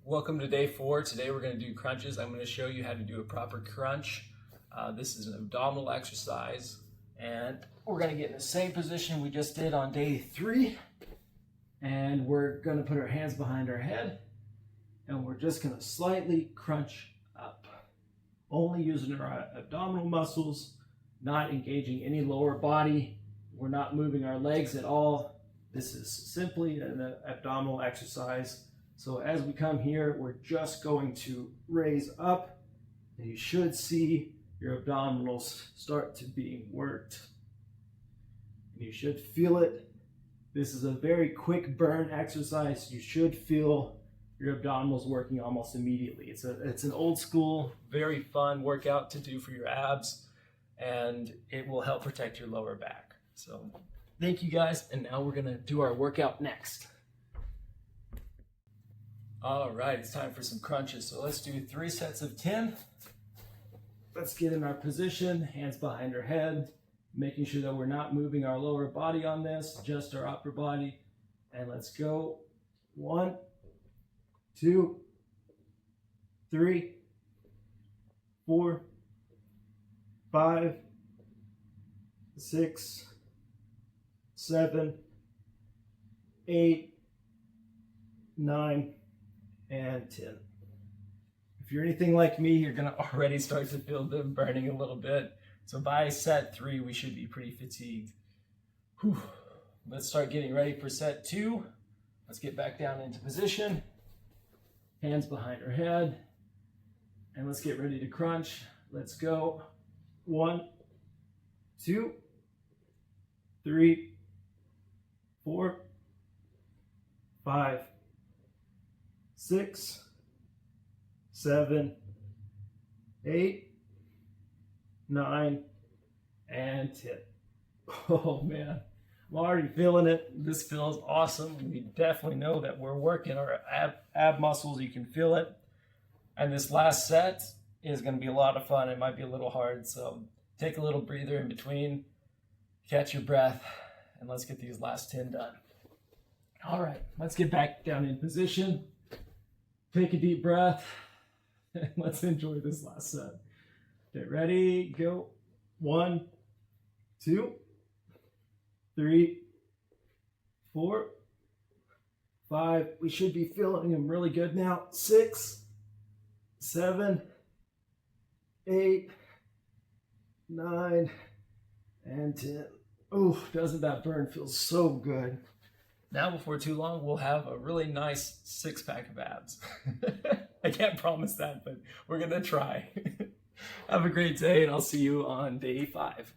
Welcome to day 4. Today we're going to do crunches. I'm going to show you how to do a proper crunch. This is an abdominal exercise, and we're going to get in the same position we just did on day 3. And we're going to put our hands behind our head, and we're just going to slightly crunch up. Only using our abdominal muscles, not engaging any lower body. We're not moving our legs at all. This is simply an abdominal exercise. So as we come here, we're just going to raise up, and you should see your abdominals start to be worked. And you should feel it. This is a very quick burn exercise. You should feel your abdominals working almost immediately. It's an old school, very fun workout to do for your abs, and it will help protect your lower back. So thank you guys, and now we're gonna do our workout next. All right, it's time for some crunches. So let's do 3 sets of 10. Let's get in our position, hands behind our head, making sure that we're not moving our lower body on this, just our upper body. And let's go. 1, 2, 3, 4, 5, 6, 7, 8, 9, and 10. If you're anything like me, you're gonna already start to feel them burning a little bit. So by set 3, we should be pretty fatigued. Whew. Let's start getting ready for set 2. Let's get back down into position. Hands behind our head. And let's get ready to crunch. Let's go. 1, 2, 3, 4, 5, 6, 7, 8, 9, and 10. Oh man, I'm already feeling it. This feels awesome. We definitely know that we're working our ab muscles. You can feel it. And this last set is going to be a lot of fun. It might be a little hard, so take a little breather in between, catch your breath, and let's get these last 10 done. All right, let's get back down in position. Take a deep breath, and let's enjoy this last set. Get ready, go. 1, 2, 3, 4, 5. We should be feeling them really good now. 6, 7, 8, 9, and 10. Oh, doesn't that burn feel so good? Now, before too long, we'll have a really nice 6-pack of abs. I can't promise that, but we're going to try. Have a great day, and I'll see you on day 5.